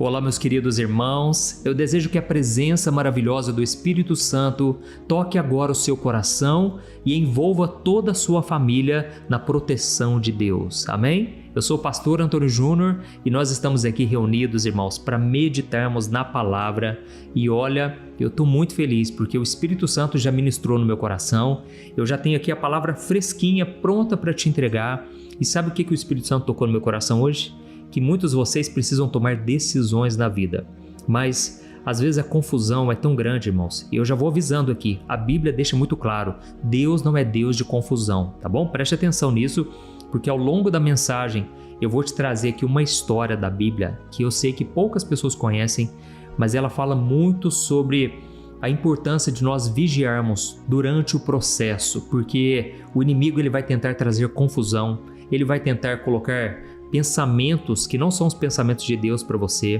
Olá, meus queridos irmãos, eu desejo que a presença maravilhosa do Espírito Santo toque agora o seu coração e envolva toda a sua família na proteção de Deus, amém? Eu sou o pastor Antônio Júnior e nós estamos aqui reunidos, irmãos, para meditarmos na palavra. E olha, eu estou muito feliz porque o Espírito Santo já ministrou no meu coração, eu já tenho aqui a palavra fresquinha, pronta para te entregar. E sabe o que o Espírito Santo tocou no meu coração hoje? Que muitos de vocês precisam tomar decisões na vida, mas às vezes a confusão é tão grande, irmãos, e eu já vou avisando aqui, a Bíblia deixa muito claro, Deus não é Deus de confusão, tá bom? Preste atenção nisso, porque ao longo da mensagem eu vou te trazer aqui uma história da Bíblia que eu sei que poucas pessoas conhecem, mas ela fala muito sobre a importância de nós vigiarmos durante o processo, porque o inimigo ele vai tentar trazer confusão, ele vai tentar colocar pensamentos que não são os pensamentos de Deus para você.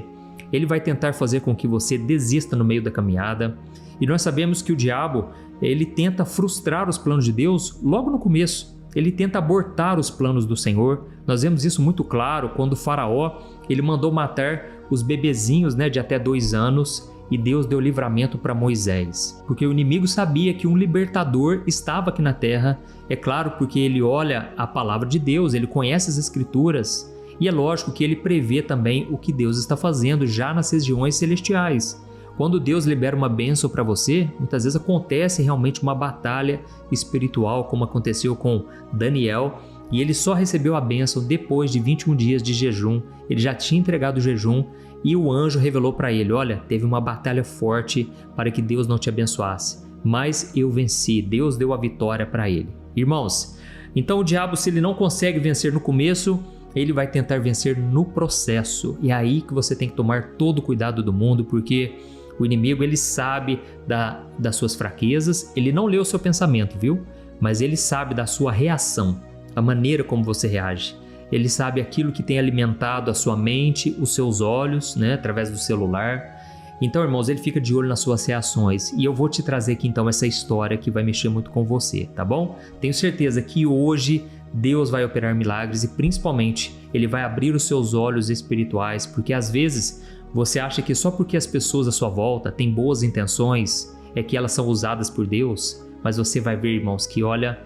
Ele vai tentar fazer com que você desista no meio da caminhada. E nós sabemos que o diabo, ele tenta frustrar os planos de Deus logo no começo. Ele tenta abortar os planos do Senhor. Nós vemos isso muito claro quando o Faraó, ele mandou matar os bebezinhos, de até 2 anos. E Deus deu livramento para Moisés, porque o inimigo sabia que um libertador estava aqui na terra, é claro, porque ele olha a palavra de Deus, ele conhece as escrituras, e é lógico que ele prevê também o que Deus está fazendo já nas regiões celestiais. Quando Deus libera uma bênção para você, muitas vezes acontece realmente uma batalha espiritual, como aconteceu com Daniel, e ele só recebeu a bênção depois de 21 dias de jejum, ele já tinha entregado o jejum, e o anjo revelou para ele, olha, teve uma batalha forte para que Deus não te abençoasse, mas eu venci, Deus deu a vitória para ele. Irmãos, então o diabo, se ele não consegue vencer no começo, ele vai tentar vencer no processo, e é aí que você tem que tomar todo o cuidado do mundo, porque o inimigo, ele sabe das suas fraquezas, ele não lê o seu pensamento, viu? Mas ele sabe da sua reação, a maneira como você reage. Ele sabe aquilo que tem alimentado a sua mente, os seus olhos, através do celular. Então, irmãos, ele fica de olho nas suas reações. E eu vou te trazer aqui, então, essa história que vai mexer muito com você, tá bom? Tenho certeza que hoje Deus vai operar milagres e, principalmente, Ele vai abrir os seus olhos espirituais, porque às vezes você acha que só porque as pessoas à sua volta têm boas intenções é que elas são usadas por Deus, mas você vai ver, irmãos, que, olha,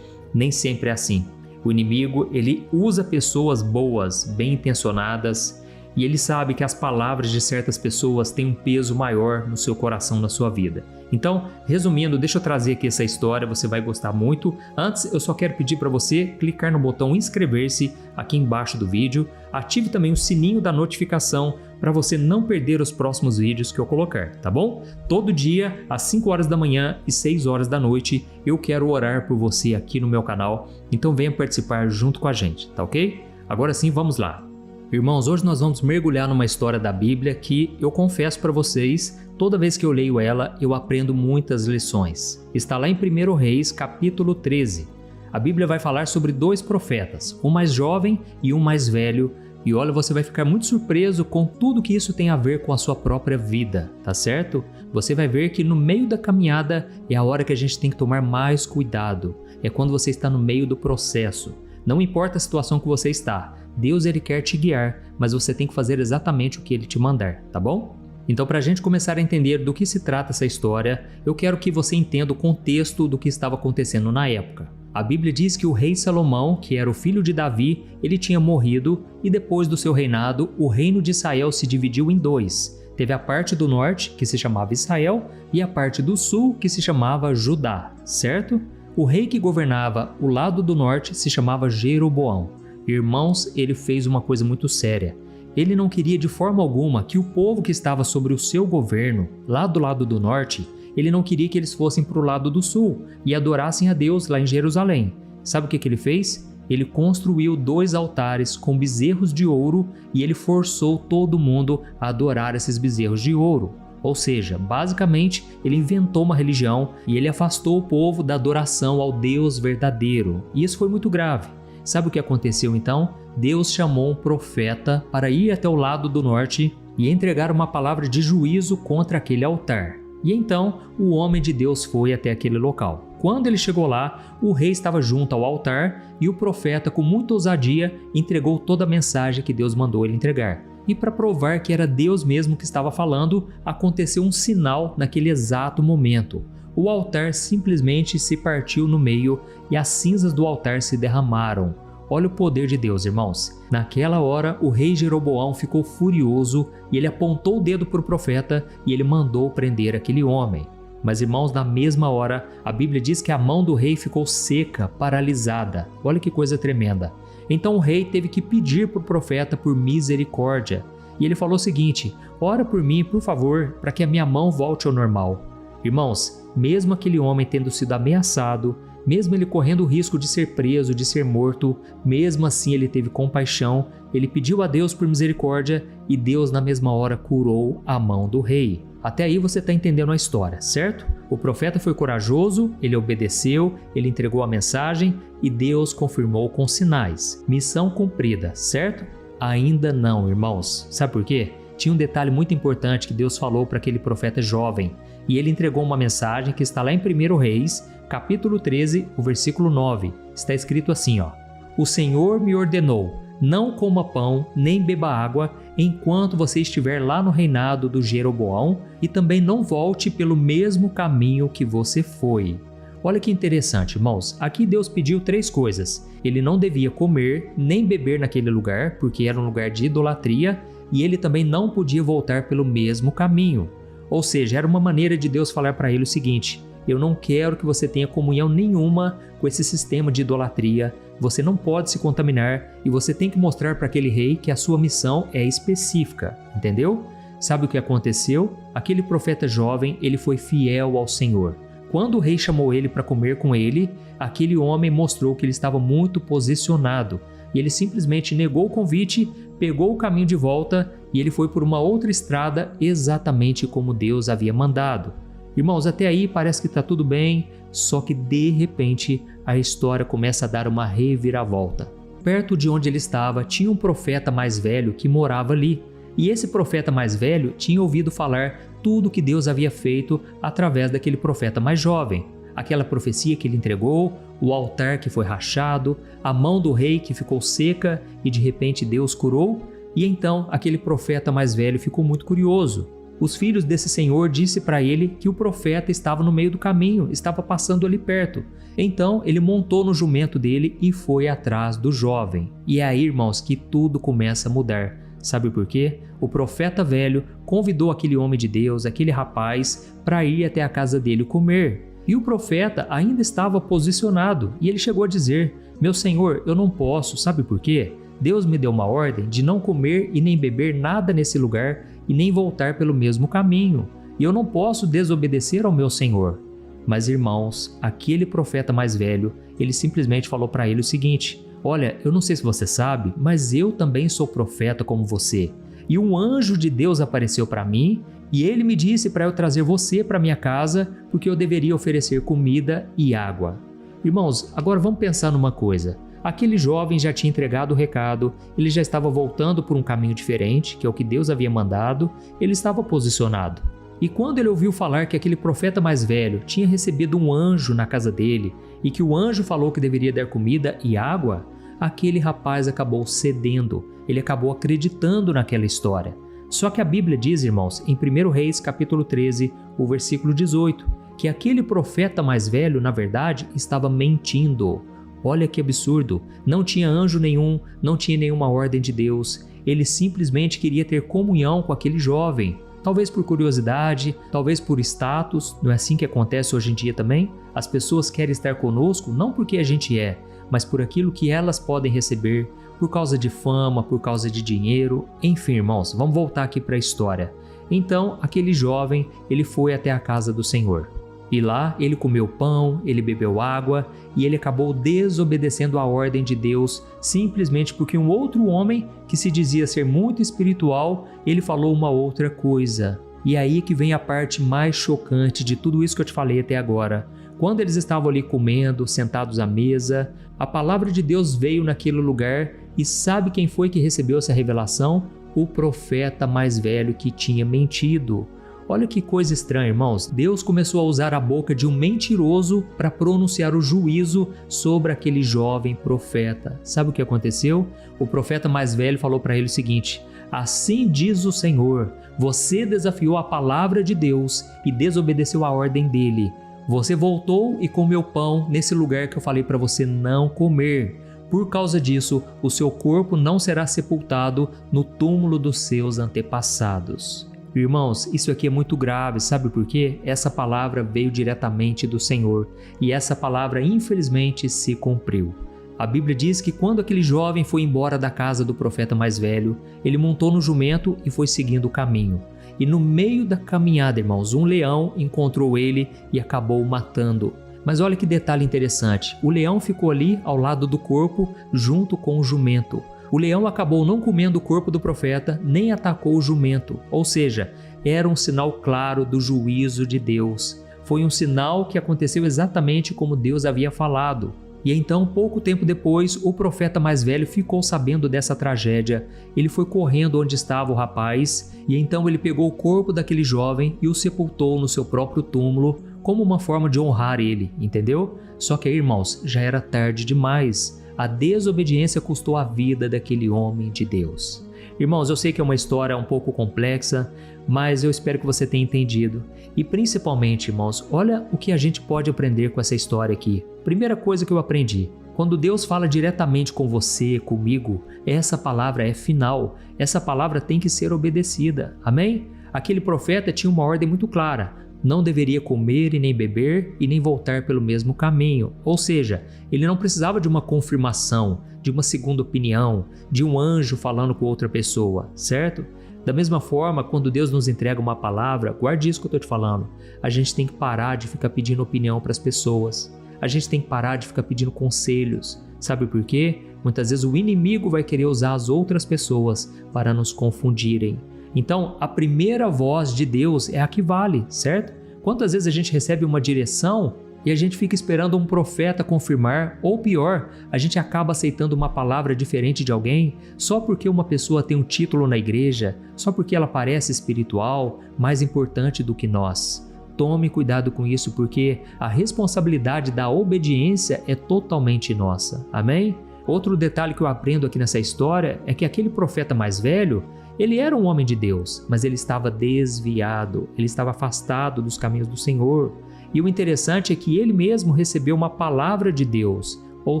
nem sempre é assim. O inimigo, ele usa pessoas boas, bem intencionadas, e ele sabe que as palavras de certas pessoas têm um peso maior no seu coração, na sua vida. Então, resumindo, deixa eu trazer aqui essa história, você vai gostar muito. Antes, eu só quero pedir para você clicar no botão inscrever-se aqui embaixo do vídeo. Ative também o sininho da notificação para você não perder os próximos vídeos que eu colocar, tá bom? Todo dia, às 5 horas da manhã e 6 horas da noite, eu quero orar por você aqui no meu canal. Então venha participar junto com a gente, tá ok? Agora sim, vamos lá. Irmãos, hoje nós vamos mergulhar numa história da Bíblia que eu confesso para vocês, toda vez que eu leio ela, eu aprendo muitas lições. Está lá em 1 Reis, capítulo 13. A Bíblia vai falar sobre 2 profetas, um mais jovem e um mais velho, e olha, você vai ficar muito surpreso com tudo que isso tem a ver com a sua própria vida, tá certo? Você vai ver que no meio da caminhada é a hora que a gente tem que tomar mais cuidado, é quando você está no meio do processo. Não importa a situação que você está, Deus ele quer te guiar, mas você tem que fazer exatamente o que ele te mandar, tá bom? Então, para a gente começar a entender do que se trata essa história, eu quero que você entenda o contexto do que estava acontecendo na época. A Bíblia diz que o rei Salomão, que era o filho de Davi, ele tinha morrido e depois do seu reinado, o reino de Israel se dividiu em 2. Teve a parte do norte, que se chamava Israel, e a parte do sul, que se chamava Judá, certo? O rei que governava o lado do norte se chamava Jeroboão. Irmãos, ele fez uma coisa muito séria. Ele não queria de forma alguma que o povo que estava sobre o seu governo, lá do lado do norte, ele não queria que eles fossem para o lado do sul e adorassem a Deus lá em Jerusalém. Sabe o que ele fez? Ele construiu 2 altares com bezerros de ouro e ele forçou todo mundo a adorar esses bezerros de ouro. Ou seja, basicamente, ele inventou uma religião e ele afastou o povo da adoração ao Deus verdadeiro. E isso foi muito grave. Sabe o que aconteceu então? Deus chamou um profeta para ir até o lado do norte e entregar uma palavra de juízo contra aquele altar. E então o homem de Deus foi até aquele local. Quando ele chegou lá, o rei estava junto ao altar e o profeta, com muita ousadia, entregou toda a mensagem que Deus mandou ele entregar. E para provar que era Deus mesmo que estava falando, aconteceu um sinal naquele exato momento. O altar simplesmente se partiu no meio e as cinzas do altar se derramaram. Olha o poder de Deus, irmãos. Naquela hora, o rei Jeroboão ficou furioso e ele apontou o dedo para o profeta e ele mandou prender aquele homem. Mas, irmãos, na mesma hora, a Bíblia diz que a mão do rei ficou seca, paralisada. Olha que coisa tremenda. Então o rei teve que pedir para o profeta por misericórdia. E ele falou o seguinte: ora por mim, por favor, para que a minha mão volte ao normal. Irmãos, mesmo aquele homem tendo sido ameaçado, mesmo ele correndo o risco de ser preso, de ser morto, mesmo assim ele teve compaixão, ele pediu a Deus por misericórdia e Deus na mesma hora curou a mão do rei. Até aí você está entendendo a história, certo? O profeta foi corajoso, ele obedeceu, ele entregou a mensagem e Deus confirmou com sinais. Missão cumprida, certo? Ainda não, irmãos. Sabe por quê? Tinha um detalhe muito importante que Deus falou para aquele profeta jovem e ele entregou uma mensagem que está lá em 1 Reis, capítulo 13, o versículo 9. Está escrito assim, ó: O Senhor me ordenou, não coma pão nem beba água enquanto você estiver lá no reinado do Jeroboão e também não volte pelo mesmo caminho que você foi. Olha que interessante, irmãos. Aqui Deus pediu 3 coisas. Ele não devia comer nem beber naquele lugar, porque era um lugar de idolatria, e ele também não podia voltar pelo mesmo caminho. Ou seja, era uma maneira de Deus falar para ele o seguinte: eu não quero que você tenha comunhão nenhuma com esse sistema de idolatria, você não pode se contaminar e você tem que mostrar para aquele rei que a sua missão é específica, entendeu? Sabe o que aconteceu? Aquele profeta jovem, ele foi fiel ao Senhor. Quando o rei chamou ele para comer com ele, aquele homem mostrou que ele estava muito posicionado e ele simplesmente negou o convite, pegou o caminho de volta e ele foi por uma outra estrada exatamente como Deus havia mandado. Irmãos, até aí parece que está tudo bem, só que de repente a história começa a dar uma reviravolta. Perto de onde ele estava tinha um profeta mais velho que morava ali. E esse profeta mais velho tinha ouvido falar tudo que Deus havia feito através daquele profeta mais jovem. Aquela profecia que ele entregou, o altar que foi rachado, a mão do rei que ficou seca e de repente Deus curou. E então aquele profeta mais velho ficou muito curioso. Os filhos desse senhor disseram para ele que o profeta estava no meio do caminho, estava passando ali perto. Então ele montou no jumento dele e foi atrás do jovem. E é aí, irmãos, que tudo começa a mudar. Sabe por quê? O profeta velho convidou aquele homem de Deus, aquele rapaz, para ir até a casa dele comer. E o profeta ainda estava posicionado e ele chegou a dizer: meu senhor, eu não posso, sabe por quê? Deus me deu uma ordem de não comer e nem beber nada nesse lugar e nem voltar pelo mesmo caminho. E eu não posso desobedecer ao meu senhor. Mas, irmãos, aquele profeta mais velho, ele simplesmente falou para ele o seguinte: olha, eu não sei se você sabe, mas eu também sou profeta como você. E um anjo de Deus apareceu para mim e ele me disse para eu trazer você para minha casa porque eu deveria oferecer comida e água. Irmãos, agora vamos pensar numa coisa. Aquele jovem já tinha entregado o recado, ele já estava voltando por um caminho diferente, que é o que Deus havia mandado, ele estava posicionado. E quando ele ouviu falar que aquele profeta mais velho tinha recebido um anjo na casa dele e que o anjo falou que deveria dar comida e água, aquele rapaz acabou cedendo, ele acabou acreditando naquela história. Só que a Bíblia diz, irmãos, em 1 Reis capítulo 13, o versículo 18, que aquele profeta mais velho, na verdade, estava mentindo. Olha que absurdo, não tinha anjo nenhum, não tinha nenhuma ordem de Deus, ele simplesmente queria ter comunhão com aquele jovem, talvez por curiosidade, talvez por status, não é assim que acontece hoje em dia também? As pessoas querem estar conosco não porque a gente é, mas por aquilo que elas podem receber, por causa de fama, por causa de dinheiro, enfim, irmãos, vamos voltar aqui para a história. Então, aquele jovem, ele foi até a casa do Senhor. E lá ele comeu pão, ele bebeu água e ele acabou desobedecendo a ordem de Deus simplesmente porque um outro homem que se dizia ser muito espiritual, ele falou uma outra coisa. E aí que vem a parte mais chocante de tudo isso que eu te falei até agora. Quando eles estavam ali comendo, sentados à mesa, a palavra de Deus veio naquele lugar e sabe quem foi que recebeu essa revelação? O profeta mais velho que tinha mentido. Olha que coisa estranha, irmãos. Deus começou a usar a boca de um mentiroso para pronunciar o juízo sobre aquele jovem profeta. Sabe o que aconteceu? O profeta mais velho falou para ele o seguinte: Assim diz o Senhor, você desafiou a palavra de Deus e desobedeceu a ordem dele. Você voltou e comeu pão nesse lugar que eu falei para você não comer. Por causa disso, o seu corpo não será sepultado no túmulo dos seus antepassados. Irmãos, isso aqui é muito grave, sabe por quê? Essa palavra veio diretamente do Senhor e essa palavra infelizmente se cumpriu. A Bíblia diz que quando aquele jovem foi embora da casa do profeta mais velho, ele montou no jumento e foi seguindo o caminho. E no meio da caminhada, irmãos, um leão encontrou ele e acabou o matando. Mas olha que detalhe interessante, o leão ficou ali ao lado do corpo junto com o jumento. O leão acabou não comendo o corpo do profeta, nem atacou o jumento, ou seja, era um sinal claro do juízo de Deus. Foi um sinal que aconteceu exatamente como Deus havia falado. E então, pouco tempo depois, o profeta mais velho ficou sabendo dessa tragédia. Ele foi correndo onde estava o rapaz e então ele pegou o corpo daquele jovem e o sepultou no seu próprio túmulo como uma forma de honrar ele, entendeu? Só que aí, irmãos, já era tarde demais. A desobediência custou a vida daquele homem de Deus. Irmãos, eu sei que é uma história um pouco complexa, mas eu espero que você tenha entendido. E principalmente, irmãos, olha o que a gente pode aprender com essa história aqui. Primeira coisa que eu aprendi: quando Deus fala diretamente com você, comigo, essa palavra é final. Essa palavra tem que ser obedecida. Amém? Aquele profeta tinha uma ordem muito clara: não deveria comer e nem beber e nem voltar pelo mesmo caminho. Ou seja, ele não precisava de uma confirmação, de uma segunda opinião, de um anjo falando com outra pessoa, certo? Da mesma forma, quando Deus nos entrega uma palavra, guarde isso que eu estou te falando, a gente tem que parar de ficar pedindo opinião para as pessoas. A gente tem que parar de ficar pedindo conselhos. Sabe por quê? Muitas vezes o inimigo vai querer usar as outras pessoas para nos confundirem. Então, a primeira voz de Deus é a que vale, certo? Quantas vezes a gente recebe uma direção e a gente fica esperando um profeta confirmar, ou pior, a gente acaba aceitando uma palavra diferente de alguém só porque uma pessoa tem um título na igreja, só porque ela parece espiritual, mais importante do que nós. Tome cuidado com isso, porque a responsabilidade da obediência é totalmente nossa. Amém? Outro detalhe que eu aprendo aqui nessa história é que aquele profeta mais velho, ele era um homem de Deus, mas ele estava desviado, ele estava afastado dos caminhos do Senhor. E o interessante é que ele mesmo recebeu uma palavra de Deus, ou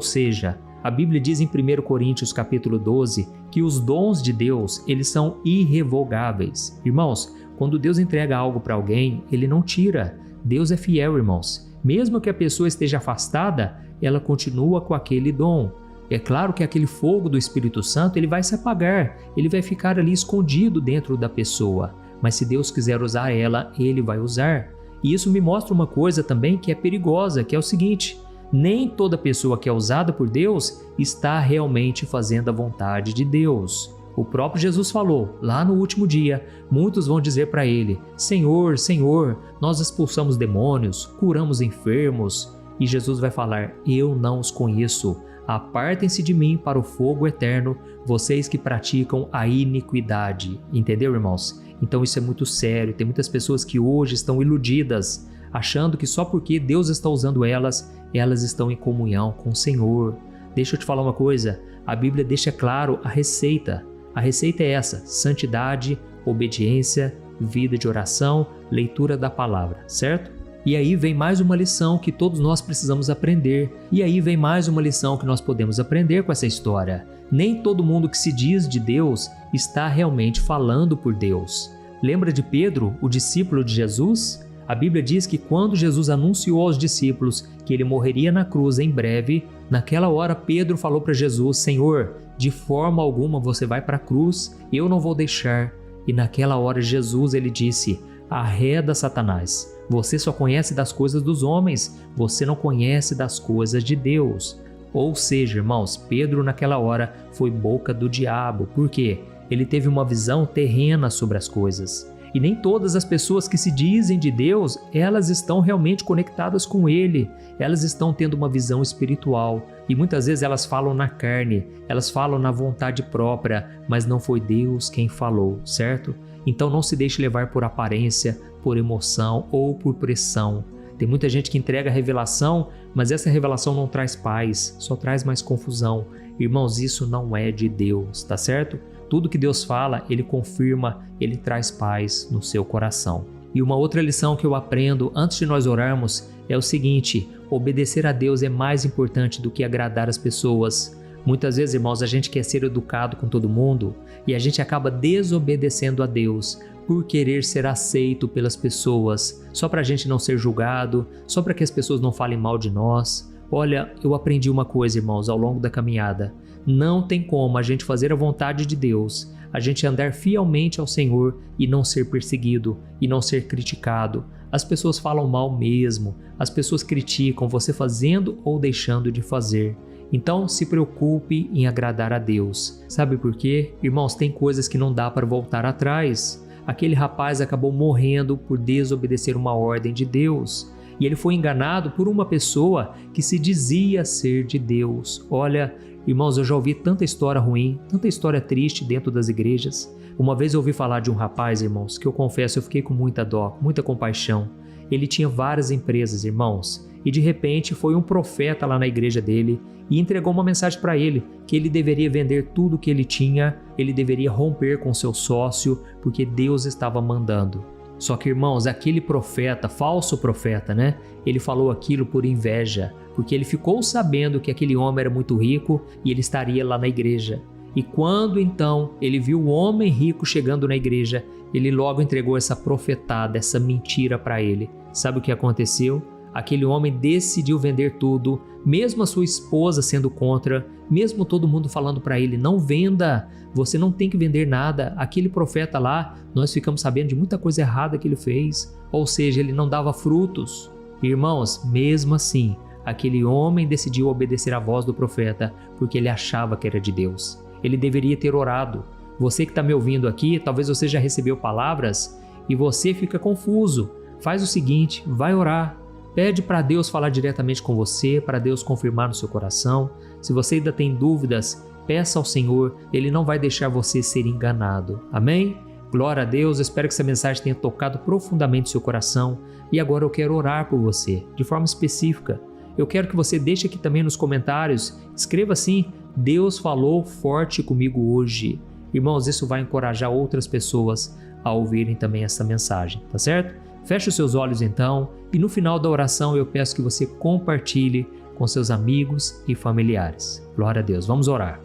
seja, a Bíblia diz em 1 Coríntios capítulo 12 que os dons de Deus, eles são irrevogáveis. Irmãos, quando Deus entrega algo para alguém, ele não tira. Deus é fiel, irmãos. Mesmo que a pessoa esteja afastada, ela continua com aquele dom. É claro que aquele fogo do Espírito Santo, ele vai se apagar, ele vai ficar ali escondido dentro da pessoa, mas se Deus quiser usar ela, ele vai usar. E isso me mostra uma coisa também que é perigosa, que é o seguinte: nem toda pessoa que é usada por Deus está realmente fazendo a vontade de Deus. O próprio Jesus falou, lá no último dia, muitos vão dizer para ele: Senhor, Senhor, nós expulsamos demônios, curamos enfermos. E Jesus vai falar: eu não os conheço. Apartem-se de mim para o fogo eterno, vocês que praticam a iniquidade. Entendeu, irmãos? Então isso é muito sério. Tem muitas pessoas que hoje estão iludidas, achando que só porque Deus está usando elas, elas estão em comunhão com o Senhor. Deixa eu te falar uma coisa, a Bíblia deixa claro a receita. A receita é essa: santidade, obediência, vida de oração, leitura da palavra, certo? E aí vem mais uma lição que todos nós precisamos aprender. E aí vem mais uma lição que nós podemos aprender com essa história. Nem todo mundo que se diz de Deus está realmente falando por Deus. Lembra de Pedro, o discípulo de Jesus? A Bíblia diz que quando Jesus anunciou aos discípulos que ele morreria na cruz em breve, naquela hora Pedro falou para Jesus: Senhor, de forma alguma você vai para a cruz, eu não vou deixar. E naquela hora Jesus, ele disse: arreda, Satanás. Você só conhece das coisas dos homens, você não conhece das coisas de Deus. Ou seja, irmãos, Pedro naquela hora foi boca do diabo. Por quê? Ele teve uma visão terrena sobre as coisas. E nem todas as pessoas que se dizem de Deus, elas estão realmente conectadas com Ele. Elas estão tendo uma visão espiritual. E muitas vezes elas falam na carne, elas falam na vontade própria, mas não foi Deus quem falou, certo? Então não se deixe levar por aparência, por emoção ou por pressão. Tem muita gente que entrega a revelação, mas essa revelação não traz paz, só traz mais confusão. Irmãos, isso não é de Deus, tá certo? Tudo que Deus fala, Ele confirma, Ele traz paz no seu coração. E uma outra lição que eu aprendo antes de nós orarmos é o seguinte: obedecer a Deus é mais importante do que agradar as pessoas. Muitas vezes, irmãos, a gente quer ser educado com todo mundo e a gente acaba desobedecendo a Deus por querer ser aceito pelas pessoas, só para a gente não ser julgado, só para que as pessoas não falem mal de nós. Olha, eu aprendi uma coisa, irmãos, ao longo da caminhada. Não tem como a gente fazer a vontade de Deus, a gente andar fielmente ao Senhor e não ser perseguido e não ser criticado. As pessoas falam mal mesmo, as pessoas criticam você fazendo ou deixando de fazer. Então, se preocupe em agradar a Deus. Sabe por quê? Irmãos, tem coisas que não dá para voltar atrás. Aquele rapaz acabou morrendo por desobedecer uma ordem de Deus. E ele foi enganado por uma pessoa que se dizia ser de Deus. Olha, irmãos, eu já ouvi tanta história ruim, tanta história triste dentro das igrejas. Uma vez eu ouvi falar de um rapaz, irmãos, que eu confesso, eu fiquei com muita dó, muita compaixão. Ele tinha várias empresas, irmãos, e de repente foi um profeta lá na igreja dele e entregou uma mensagem para ele, que ele deveria vender tudo que ele tinha, ele deveria romper com seu sócio, porque Deus estava mandando. Só que, irmãos, aquele profeta, falso profeta, né? Ele falou aquilo por inveja, porque ele ficou sabendo que aquele homem era muito rico e ele estaria lá na igreja. E quando então ele viu o homem rico chegando na igreja, ele logo entregou essa profetada, essa mentira para ele. Sabe o que aconteceu? Aquele homem decidiu vender tudo, mesmo a sua esposa sendo contra, mesmo todo mundo falando para ele: não venda, você não tem que vender nada. Aquele profeta lá, nós ficamos sabendo de muita coisa errada que ele fez, ou seja, ele não dava frutos. Irmãos, mesmo assim, aquele homem decidiu obedecer à voz do profeta, porque ele achava que era de Deus. Ele deveria ter orado. Você que está me ouvindo aqui, talvez você já recebeu palavras e você fica confuso. Faz o seguinte, vai orar. Pede para Deus falar diretamente com você, para Deus confirmar no seu coração. Se você ainda tem dúvidas, peça ao Senhor, Ele não vai deixar você ser enganado. Amém? Glória a Deus, espero que essa mensagem tenha tocado profundamente seu coração. E agora eu quero orar por você, de forma específica. Eu quero que você deixe aqui também nos comentários, escreva assim: Deus falou forte comigo hoje. Irmãos, isso vai encorajar outras pessoas a ouvirem também essa mensagem, tá certo? Feche os seus olhos então e no final da oração eu peço que você compartilhe com seus amigos e familiares. Glória a Deus, vamos orar.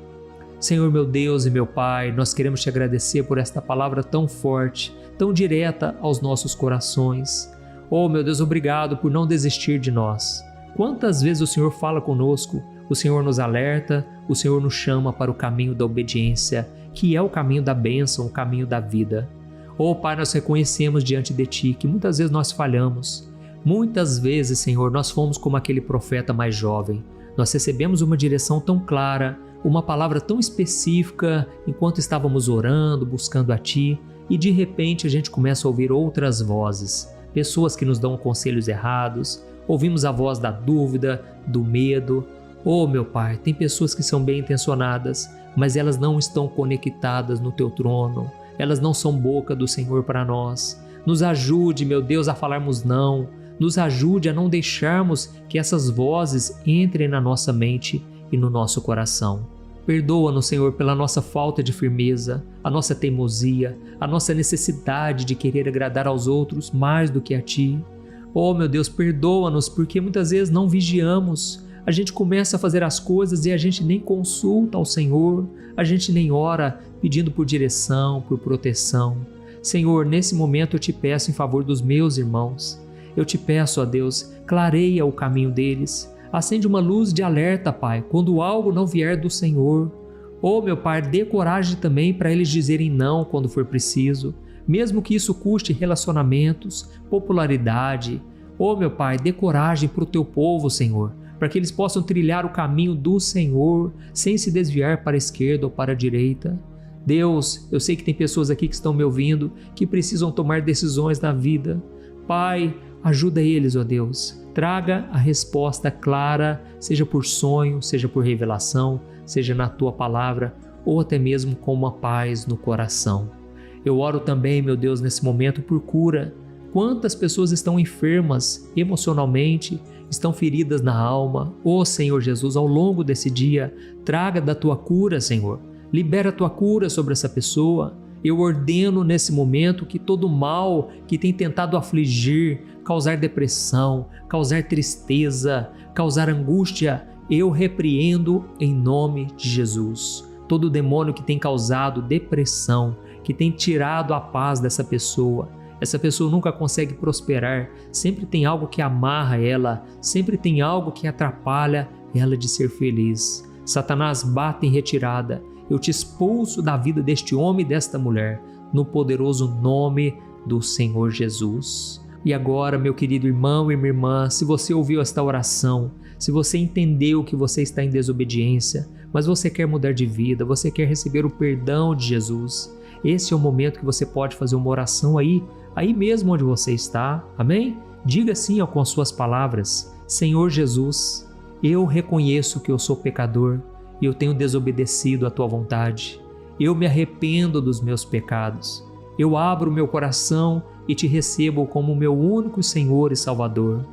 Senhor, meu Deus e meu Pai, nós queremos te agradecer por esta palavra tão forte, tão direta aos nossos corações. Oh, meu Deus, obrigado por não desistir de nós. Quantas vezes o Senhor fala conosco, o Senhor nos alerta, o Senhor nos chama para o caminho da obediência, que é o caminho da bênção, o caminho da vida. Oh, Pai, nós reconhecemos diante de Ti que muitas vezes nós falhamos. Muitas vezes, Senhor, nós fomos como aquele profeta mais jovem. Nós recebemos uma direção tão clara, uma palavra tão específica enquanto estávamos orando, buscando a Ti, e de repente a gente começa a ouvir outras vozes, pessoas que nos dão conselhos errados, ouvimos a voz da dúvida, do medo. Oh, meu Pai, tem pessoas que são bem intencionadas, mas elas não estão conectadas no Teu trono. Elas não são boca do Senhor para nós. Nos ajude, meu Deus, a falarmos não. Nos ajude a não deixarmos que essas vozes entrem na nossa mente e no nosso coração. Perdoa-nos, Senhor, pela nossa falta de firmeza, a nossa teimosia, a nossa necessidade de querer agradar aos outros mais do que a Ti. Oh, meu Deus, perdoa-nos porque muitas vezes não vigiamos. A gente começa a fazer as coisas e a gente nem consulta ao Senhor, a gente nem ora pedindo por direção, por proteção. Senhor, nesse momento eu te peço em favor dos meus irmãos. Eu te peço, ó Deus, clareia o caminho deles. Acende uma luz de alerta, Pai, quando algo não vier do Senhor. Oh, meu Pai, dê coragem também para eles dizerem não quando for preciso, mesmo que isso custe relacionamentos, popularidade. Oh, meu Pai, dê coragem para o teu povo, Senhor, para que eles possam trilhar o caminho do Senhor, sem se desviar para a esquerda ou para a direita. Deus, eu sei que tem pessoas aqui que estão me ouvindo, que precisam tomar decisões na vida. Pai, ajuda eles, ó Deus. Traga a resposta clara, seja por sonho, seja por revelação, seja na Tua palavra, ou até mesmo com uma paz no coração. Eu oro também, meu Deus, nesse momento por cura. Quantas pessoas estão enfermas emocionalmente, estão feridas na alma. Ó Senhor Jesus, ao longo desse dia, traga da Tua cura, Senhor. Libera a tua cura sobre essa pessoa. Eu ordeno nesse momento que todo mal que tem tentado afligir, causar depressão, causar tristeza, causar angústia, eu repreendo em nome de Jesus. Todo demônio que tem causado depressão, que tem tirado a paz dessa pessoa. Essa pessoa nunca consegue prosperar, sempre tem algo que amarra ela, sempre tem algo que atrapalha ela de ser feliz. Satanás, bate em retirada. Eu te expulso da vida deste homem e desta mulher, no poderoso nome do Senhor Jesus. E agora, meu querido irmão e minha irmã, se você ouviu esta oração, se você entendeu que você está em desobediência, mas você quer mudar de vida, você quer receber o perdão de Jesus, esse é o momento que você pode fazer uma oração aí mesmo onde você está, amém? Diga assim com as suas palavras: Senhor Jesus, eu reconheço que eu sou pecador e eu tenho desobedecido à tua vontade. Eu me arrependo dos meus pecados. Eu abro meu coração e te recebo como meu único Senhor e Salvador.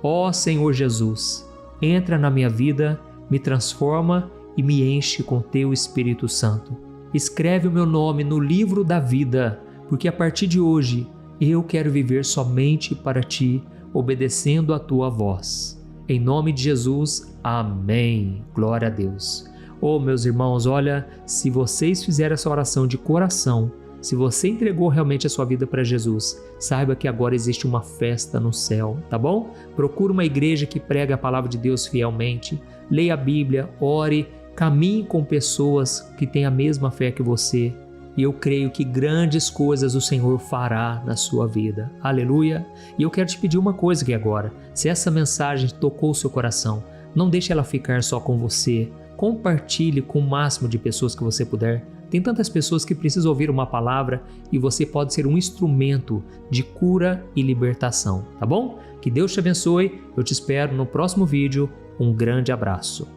Ó Senhor Jesus, entra na minha vida, me transforma e me enche com teu Espírito Santo. Escreve o meu nome no livro da vida, porque a partir de hoje eu quero viver somente para ti, obedecendo a tua voz. Em nome de Jesus, amém. Glória a Deus. Oh, meus irmãos, olha, se vocês fizeram essa oração de coração, se você entregou realmente a sua vida para Jesus, saiba que agora existe uma festa no céu, tá bom? Procure uma igreja que prega a palavra de Deus fielmente, leia a Bíblia, ore, caminhe com pessoas que têm a mesma fé que você. E eu creio que grandes coisas o Senhor fará na sua vida. Aleluia! E eu quero te pedir uma coisa aqui agora. Se essa mensagem tocou o seu coração, não deixe ela ficar só com você. Compartilhe com o máximo de pessoas que você puder. Tem tantas pessoas que precisam ouvir uma palavra e você pode ser um instrumento de cura e libertação, tá bom? Que Deus te abençoe. Eu te espero no próximo vídeo. Um grande abraço.